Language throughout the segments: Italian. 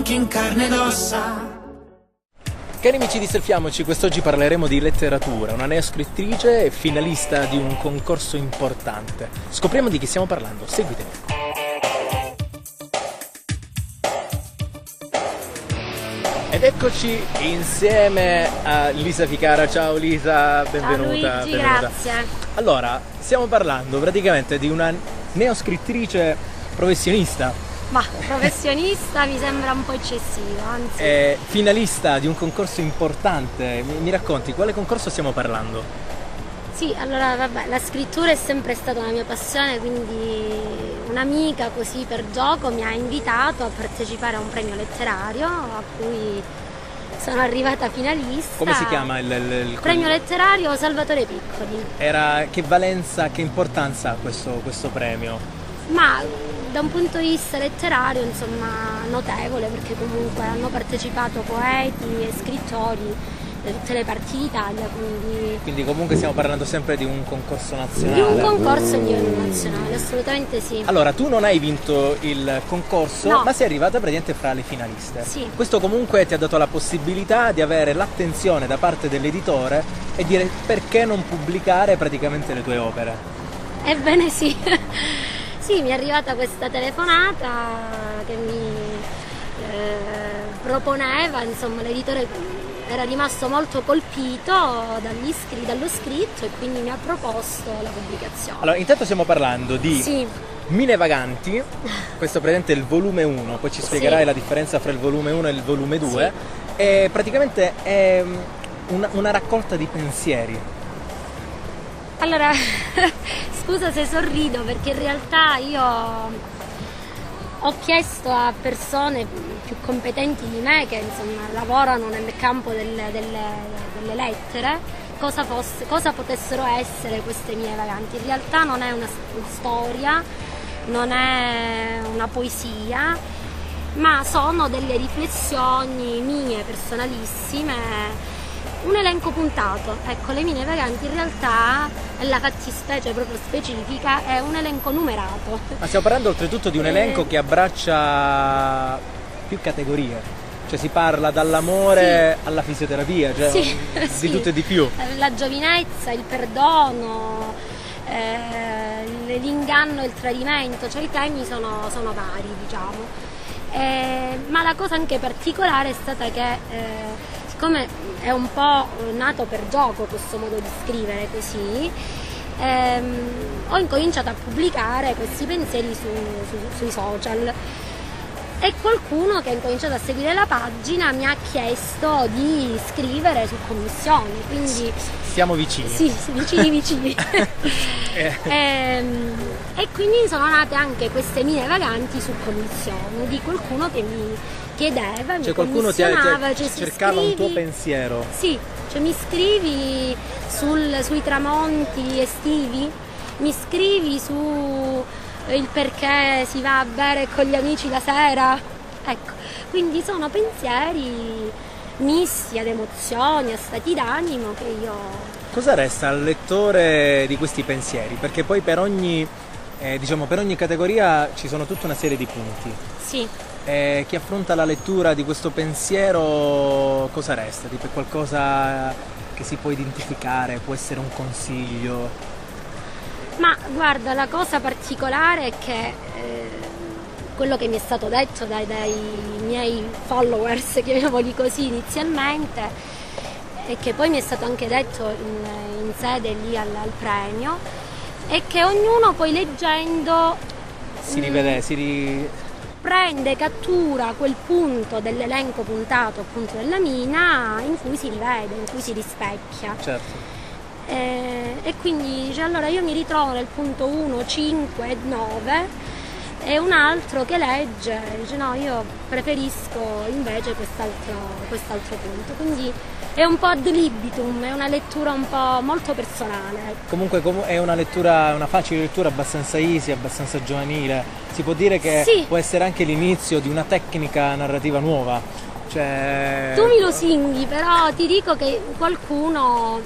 anche in carne ed ossa. Cari amici di Selfiamoci, quest'oggi parleremo di letteratura, una neoscrittrice e finalista di un concorso importante. Scopriamo di chi stiamo parlando, seguitemi. Ed eccoci insieme a Lisa Ficara. Ciao Lisa, benvenuta. Ciao Luigi, benvenuta. grazie. Allora, stiamo parlando praticamente di una neoscrittrice professionista. Ma professionista mi sembra un po' eccessivo, anzi. Finalista di un concorso importante. Mi racconti, quale concorso stiamo parlando? Sì, allora vabbè, la scrittura è sempre stata una mia passione, quindi un'amica così per gioco mi ha invitato a partecipare a un premio letterario a cui sono arrivata finalista. Come si chiama il premio letterario Salvatore Piccoli? Che valenza, che importanza ha questo premio? Ma da un punto di vista letterario, insomma, notevole, perché comunque hanno partecipato poeti e scrittori da tutte le parti d'Italia, quindi comunque stiamo parlando sempre di un concorso nazionale. Di un concorso di livello nazionale, assolutamente sì. Allora, tu non hai vinto il concorso, no, ma sei arrivata praticamente fra le finaliste. Sì. Questo comunque ti ha dato la possibilità di avere l'attenzione da parte dell'editore e dire perché non pubblicare praticamente le tue opere. Ebbene sì. Sì, mi è arrivata questa telefonata che mi proponeva, insomma, l'editore era rimasto molto colpito dallo scritto e quindi mi ha proposto la pubblicazione. Allora, intanto stiamo parlando di Sì. Mine Vaganti, questo praticamente è il volume 1, poi ci spiegherai la differenza fra il volume 1 e il volume 2, sì. E praticamente è una raccolta di pensieri. Allora, scusa se sorrido perché in realtà io ho chiesto a persone più competenti di me che insomma lavorano nel campo delle lettere cosa potessero essere queste mie vaganti. In realtà non è una storia, non è una poesia, ma sono delle riflessioni mie personalissime. Un elenco puntato, ecco, le mine vaganti in realtà, la fattispecie proprio specifica, è un elenco numerato. Ma stiamo parlando oltretutto di un elenco che abbraccia più categorie, cioè si parla dall'amore alla fisioterapia, cioè di tutto e di più. La giovinezza, il perdono, l'inganno e il tradimento, cioè i temi sono vari, diciamo. Ma la cosa anche particolare è stata che siccome è un po' nato per gioco questo modo di scrivere così, ho incominciato a pubblicare questi pensieri sui social e qualcuno che ha incominciato a seguire la pagina mi ha chiesto di scrivere su commissione, quindi siamo vicini. Sì, vicini. E quindi sono nate anche queste mine vaganti su commissione di qualcuno che mi chiedeva, cioè mi qualcuno commissionava, cercava un tuo pensiero. Sì, cioè mi scrivi sui tramonti estivi, mi scrivi su il perché si va a bere con gli amici la sera, ecco, quindi sono pensieri misti ad emozioni, a stati d'animo che io... Cosa resta al lettore di questi pensieri? Perché poi per ogni categoria ci sono tutta una serie di punti. Sì. Chi affronta la lettura di questo pensiero cosa resta? Tipo qualcosa che si può identificare, può essere un consiglio? Ma guarda, la cosa particolare è che quello che mi è stato detto dai miei followers, chiamiamoli così inizialmente, e che poi mi è stato anche detto in sede lì al premio, è che ognuno poi leggendo prende, cattura quel punto dell'elenco puntato appunto della mina in cui si rivede, in cui si rispecchia. Certo. E quindi dice, allora io mi ritrovo nel punto 1, 5 e 9 e un altro che legge dice no, io preferisco invece quest'altro punto, quindi è un po' ad libitum, è una lettura un po' molto personale. Comunque è una facile lettura, abbastanza easy, abbastanza giovanile, si può dire che può essere anche l'inizio di una tecnica narrativa nuova. Cioè... Tu mi lusinghi, però ti dico che qualcuno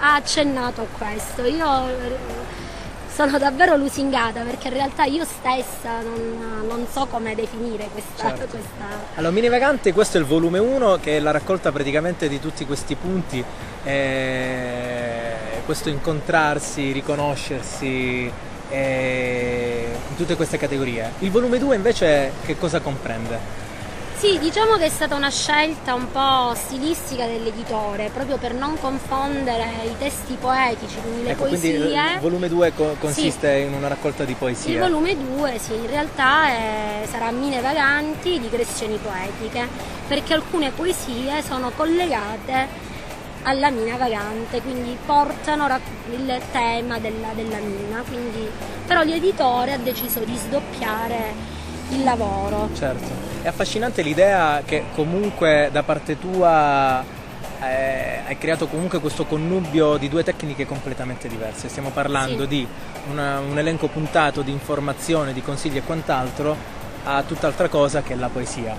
ha accennato a questo. Io sono davvero lusingata, perché in realtà io stessa non so come definire questa. Allora, Mini Vagante, questo è il volume 1, che è la raccolta praticamente di tutti questi punti, questo incontrarsi, riconoscersi in tutte queste categorie. Il volume 2 invece che cosa comprende? Sì, diciamo che è stata una scelta un po' stilistica dell'editore, proprio per non confondere i testi poetici, quindi le poesie. Quindi il volume 2 consiste in una raccolta di poesie. Il volume 2, sì, in realtà sarà Mine Vaganti, digressioni poetiche, perché alcune poesie sono collegate alla mina vagante, quindi portano il tema della mina, però l'editore ha deciso di sdoppiare il lavoro. Certo. È affascinante l'idea che comunque da parte tua hai creato comunque questo connubio di due tecniche completamente diverse. Stiamo parlando di un elenco puntato di informazioni, di consigli e quant'altro, a tutt'altra cosa che è la poesia.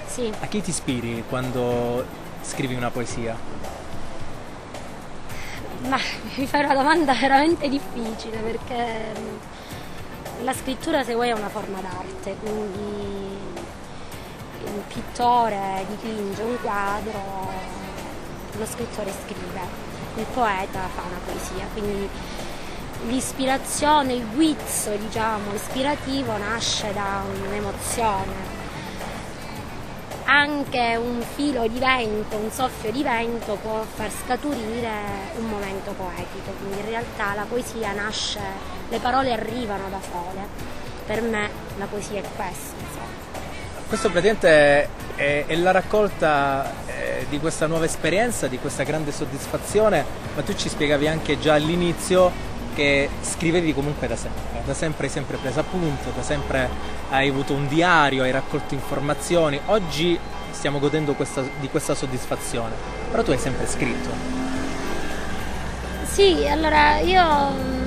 Sì. A chi ti ispiri quando scrivi una poesia? Ma mi fai una domanda veramente difficile, perché la scrittura, se vuoi, è una forma d'arte, quindi il pittore dipinge un quadro, lo scrittore scrive, il poeta fa una poesia, quindi l'ispirazione, il guizzo, diciamo, ispirativo nasce da un'emozione. Anche un filo di vento, un soffio di vento può far scaturire un momento poetico, quindi in realtà la poesia nasce, le parole arrivano da sole. Per me la poesia è questo, insomma. Questo praticamente è la raccolta di questa nuova esperienza, di questa grande soddisfazione, ma tu ci spiegavi anche già all'inizio che scrivevi comunque da sempre hai sempre preso appunto, da sempre hai avuto un diario, hai raccolto informazioni. Oggi stiamo godendo di questa soddisfazione, però tu hai sempre scritto. Sì, allora io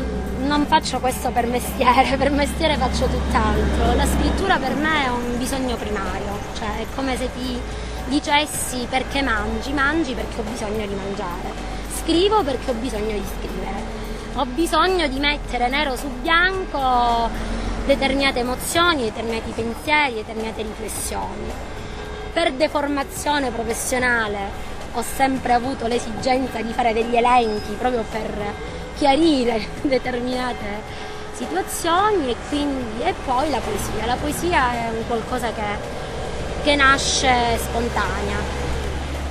non faccio questo per mestiere faccio tutt'altro. La scrittura per me è un bisogno primario, cioè è come se ti dicessi: perché mangi perché ho bisogno di mangiare, scrivo perché ho bisogno di scrivere. Ho bisogno di mettere nero su bianco determinate emozioni, determinati pensieri, determinate riflessioni. Per deformazione professionale ho sempre avuto l'esigenza di fare degli elenchi proprio per chiarire determinate situazioni, e poi la poesia. La poesia è un qualcosa che nasce spontanea,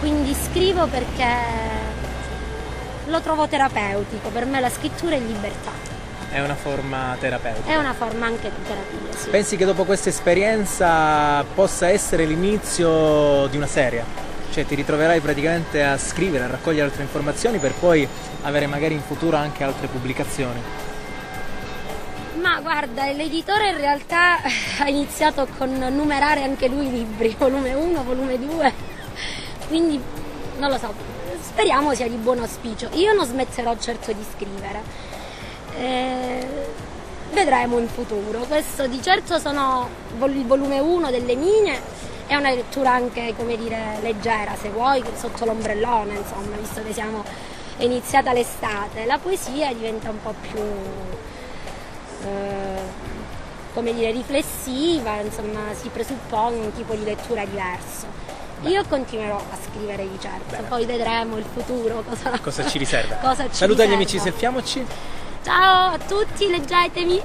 quindi scrivo perché lo trovo terapeutico. Per me la scrittura è libertà. È una forma terapeutica. È una forma anche di terapia, sì. Pensi che dopo questa esperienza possa essere l'inizio di una serie? Cioè ti ritroverai praticamente a scrivere, a raccogliere altre informazioni per poi avere magari in futuro anche altre pubblicazioni? Ma guarda, l'editore in realtà ha iniziato con numerare anche lui i libri, volume 1, volume 2, quindi non lo so, speriamo sia di buon auspicio. Io non smetterò certo di scrivere, vedremo in futuro. Questo di certo sono il volume 1 delle Mine, è una lettura anche, come dire, leggera, se vuoi, sotto l'ombrellone, insomma, visto che è iniziata l'estate. La poesia diventa un po' più come dire, riflessiva, insomma, si presuppone un tipo di lettura diverso. Io continuerò a scrivere di certo. Poi vedremo il futuro cosa ci riserva. Saluta gli amici, selfiamoci. Ciao a tutti, leggetemi.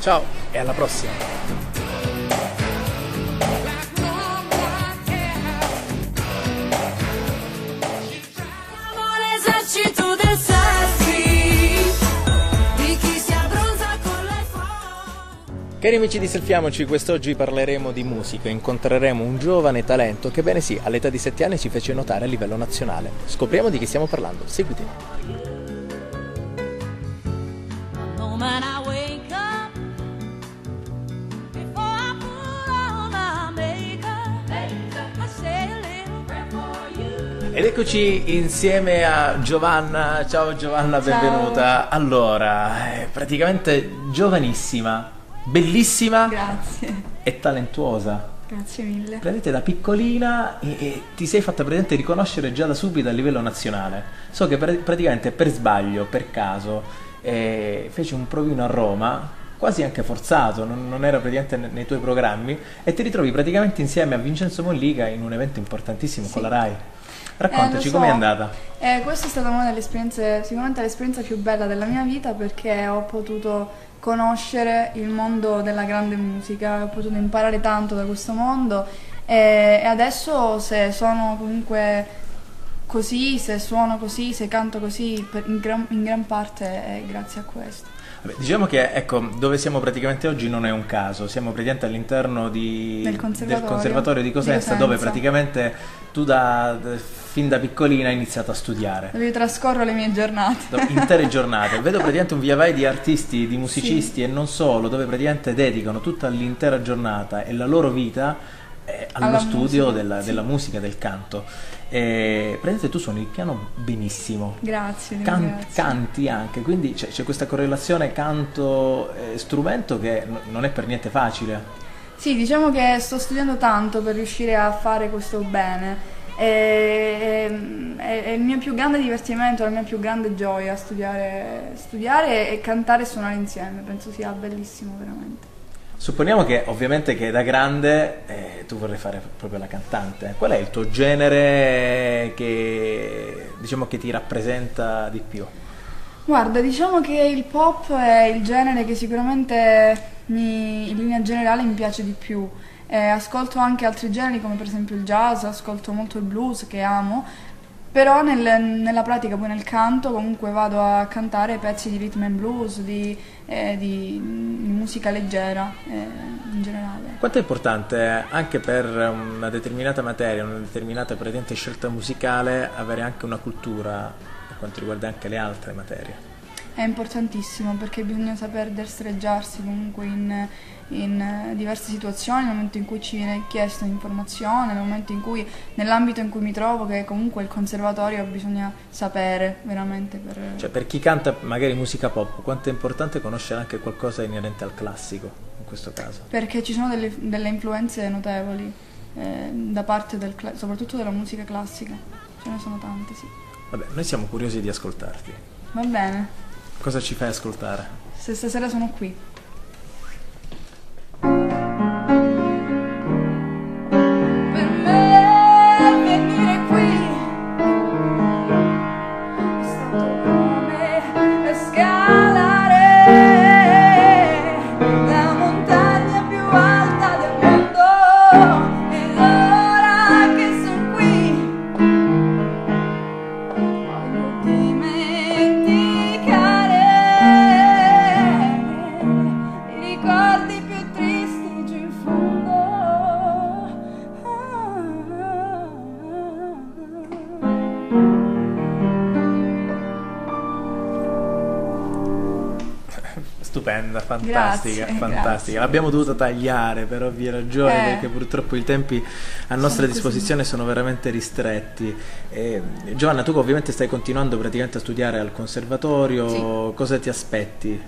Ciao e alla prossima. Cari amici di Selfiamoci, quest'oggi parleremo di musica, incontreremo un giovane talento che, bene sì, all'età di 7 anni ci fece notare a livello nazionale. Scopriamo di chi stiamo parlando, seguitemi. Ed eccoci insieme a Giovanna. Ciao Giovanna, benvenuta. Ciao. Allora, praticamente giovanissima, bellissima. Grazie. E talentuosa. Grazie mille. Praticamente da piccolina e ti sei fatta praticamente riconoscere già da subito a livello nazionale. So che praticamente per sbaglio, per caso, feci un provino a Roma, quasi anche forzato, non era praticamente nei tuoi programmi, e ti ritrovi praticamente insieme a Vincenzo Mollica in un evento importantissimo con la RAI. Raccontaci, com'è andata? Questa è stata una delle esperienze, sicuramente l'esperienza più bella della mia vita, perché ho potuto conoscere il mondo della grande musica, ho potuto imparare tanto da questo mondo e adesso se sono comunque così, se suono così, se canto così, in gran parte è grazie a questo. Diciamo che ecco, dove siamo praticamente oggi non è un caso, siamo praticamente all'interno del conservatorio di Cosenza, dove praticamente tu fin da piccolina hai iniziato a studiare. Dove trascorro le mie giornate. Intere giornate. Vedo praticamente un via vai di artisti, di musicisti e non solo, dove praticamente dedicano tutta l'intera giornata e la loro vita allo studio della musica, del canto. Praticamente tu suoni il piano benissimo. Grazie. Canti anche, quindi c'è questa correlazione canto-strumento che non è per niente facile. Sì, diciamo che sto studiando tanto per riuscire a fare questo bene. È il mio più grande divertimento, la mia più grande gioia studiare e cantare e suonare insieme. Penso sia bellissimo veramente. Supponiamo che ovviamente che da grande tu vorrai fare proprio la cantante. Qual è il tuo genere che diciamo che ti rappresenta di più? Guarda, diciamo che il pop è il genere che sicuramente in linea generale mi piace di più. Ascolto anche altri generi come per esempio il jazz, ascolto molto il blues che amo, però nella pratica, poi nel canto, comunque vado a cantare pezzi di rhythm and blues, di musica leggera in generale. Quanto è importante anche per una determinata materia, una determinata pretendente scelta musicale, avere anche una cultura per quanto riguarda anche le altre materie? È importantissimo perché bisogna saper destreggiarsi comunque in diverse situazioni, nel momento in cui ci viene chiesta informazione, nel momento in cui, nell'ambito in cui mi trovo, che comunque il conservatorio, bisogna sapere veramente Cioè per chi canta magari musica pop, quanto è importante conoscere anche qualcosa inerente al classico, in questo caso? Perché ci sono delle influenze notevoli da parte soprattutto della musica classica, ce ne sono tante, sì. Vabbè, noi siamo curiosi di ascoltarti. Va bene. Cosa ci fai ascoltare? Se stasera sono qui. Per me venire qui è stato come scalare la montagna più alta del mondo, ed ora che sono qui voglio dimenticare ricordi più tristi giù in fondo. Stupenda, fantastica, Grazie, fantastica. grazie. L'abbiamo dovuta tagliare per ovvie ragioni, perché purtroppo i tempi a nostra disposizione sono veramente ristretti. Giovanna, tu ovviamente stai continuando praticamente a studiare al conservatorio, Sì. Cosa ti aspetti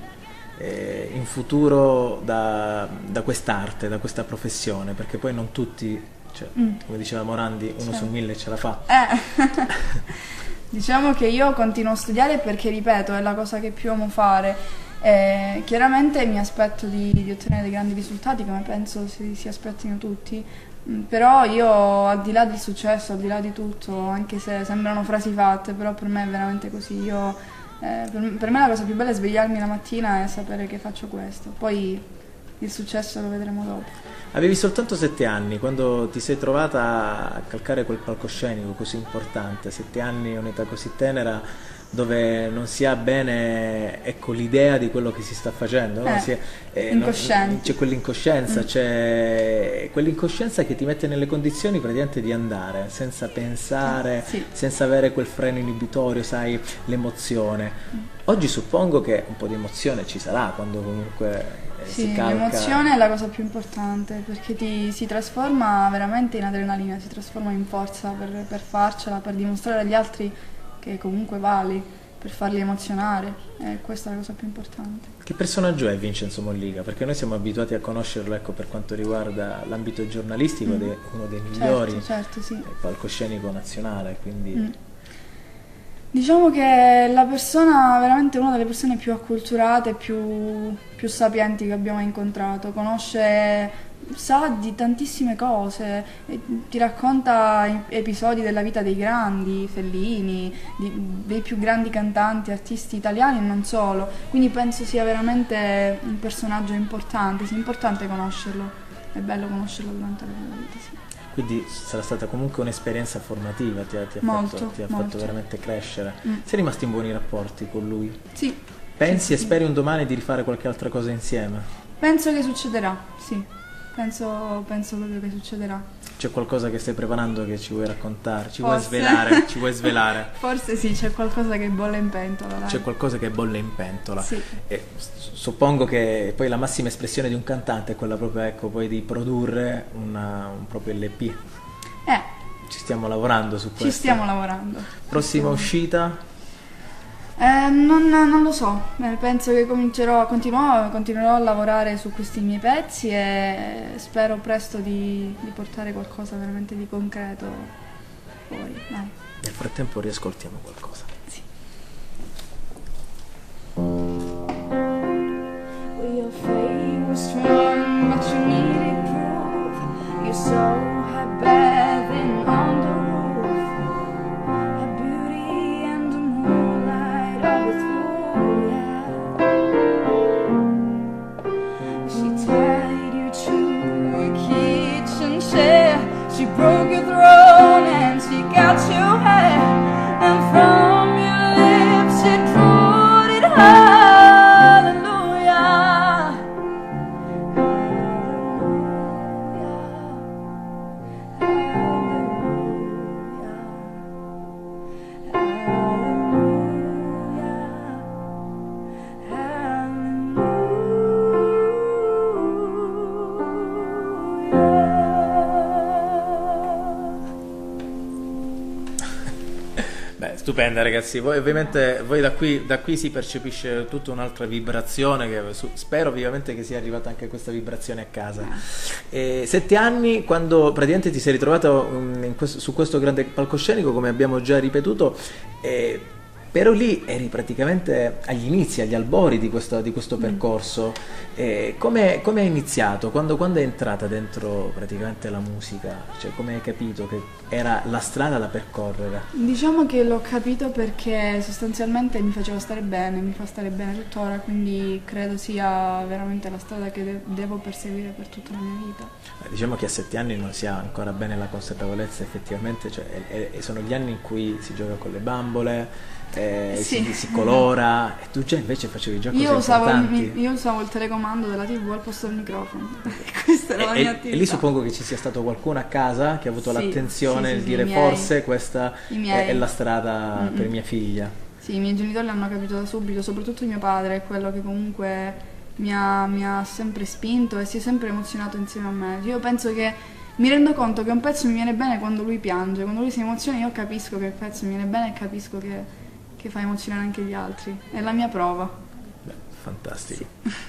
in futuro da quest'arte, da questa professione? Perché poi non tutti, cioè, come diceva Morandi, uno su 1000 ce la fa. Diciamo che io continuo a studiare perché, ripeto, è la cosa che più amo fare. Chiaramente mi aspetto di ottenere dei grandi risultati, come penso si aspettino tutti, però io, al di là del successo, al di là di tutto, anche se sembrano frasi fatte, però per me è veramente così. Per me la cosa più bella è svegliarmi la mattina e sapere che faccio questo, poi il successo lo vedremo dopo. Avevi soltanto 7 anni quando ti sei trovata a calcare quel palcoscenico così importante. 7 anni è un'età così tenera, dove non si ha bene, ecco, l'idea di quello che si sta facendo, no? C'è quell'incoscienza, c'è quell'incoscienza che ti mette nelle condizioni praticamente di andare senza pensare, senza avere quel freno inibitorio, sai, l'emozione. Oggi suppongo che un po' di emozione ci sarà quando comunque si calca. L'emozione è la cosa più importante, perché si trasforma veramente in adrenalina, si trasforma in forza per farcela, per dimostrare agli altri che comunque vali, per farli emozionare, e questa è la cosa più importante. Che personaggio è Vincenzo Mollica? Perché noi siamo abituati a conoscerlo, ecco, per quanto riguarda l'ambito giornalistico, uno dei migliori certo, sì. palcoscenico nazionale, quindi... Diciamo che è la persona, veramente una delle persone più acculturate, più sapienti che abbiamo incontrato. Sa di tantissime cose, e ti racconta episodi della vita dei grandi, Fellini, dei più grandi cantanti, artisti italiani e non solo. Quindi penso sia veramente un personaggio importante, sia importante conoscerlo. È bello conoscerlo durante la propria vita, sì. Quindi sarà stata comunque un'esperienza formativa, ti ha Molto, fatto molto. veramente crescere. Sei rimasti in buoni rapporti con lui? Sì. Pensi Sì, e sì. speri un domani di rifare qualche altra cosa insieme? Penso che succederà, sì. Penso proprio che succederà. C'è qualcosa che stai preparando che ci vuoi raccontare? Ci vuoi Forse. svelare? Ci vuoi svelare? Forse sì, c'è qualcosa che bolle in pentola, dai. C'è qualcosa che bolle in pentola. Sì. E suppongo che poi la massima espressione di un cantante è quella proprio, ecco, poi di produrre un proprio LP. Ci stiamo lavorando su questo. Ci stiamo lavorando. Prossima uscita? Non lo so, penso che continuerò a lavorare su questi miei pezzi e spero presto di portare qualcosa veramente di concreto fuori. Dai. Nel frattempo riascoltiamo qualcosa. Sì. Well, your faith was strong, but you needed proof. Your soul had bathing on the roof. A beauty and the moonlight all the through, yeah. She tied you to a kitchen chair. She broke your throne and she got your hair. And from your lips she drew it hallelujah. Beh, stupenda ragazzi, voi ovviamente da qui si percepisce tutta un'altra vibrazione che spero vivamente che sia arrivata anche questa vibrazione a casa. 7 anni, quando praticamente ti sei ritrovato su questo grande palcoscenico, come abbiamo già ripetuto, però lì eri praticamente agli inizi, agli albori di questo percorso. Come hai iniziato? Quando è entrata dentro praticamente la musica? Cioè, come hai capito che era la strada da percorrere? Diciamo che l'ho capito perché sostanzialmente mi faceva stare bene, mi fa stare bene tuttora, quindi credo sia veramente la strada che devo perseguire per tutta la mia vita. Diciamo che a 7 anni non si ha ancora bene la consapevolezza effettivamente, cioè, sono gli anni in cui si gioca con le bambole, Sì. si colora, e tu già invece facevi già cose Io importanti. usavo il telecomando della TV al posto del microfono. Questa era la mia attività. E lì suppongo che ci sia stato qualcuno a casa che ha avuto Sì, l'attenzione sì, di sì, dire i miei. forse questa I miei. è la strada per mia figlia. Sì, i miei genitori l'hanno capito da subito, soprattutto mio padre, è quello che comunque mi ha sempre spinto e si è sempre emozionato insieme a me. Io penso che mi rendo conto che un pezzo mi viene bene quando lui piange, quando lui si emoziona io capisco che il pezzo mi viene bene e capisco che fa emozionare anche gli altri. È la mia prova. Beh, fantastico,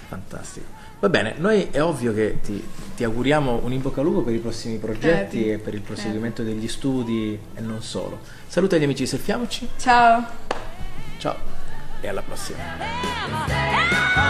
fantastico. Va bene, noi è ovvio che ti auguriamo un in bocca al lupo per i prossimi progetti Crepi. e per il proseguimento degli studi e non solo. Saluta gli amici di Selfiamoci, Ciao! ciao e alla prossima. Oh,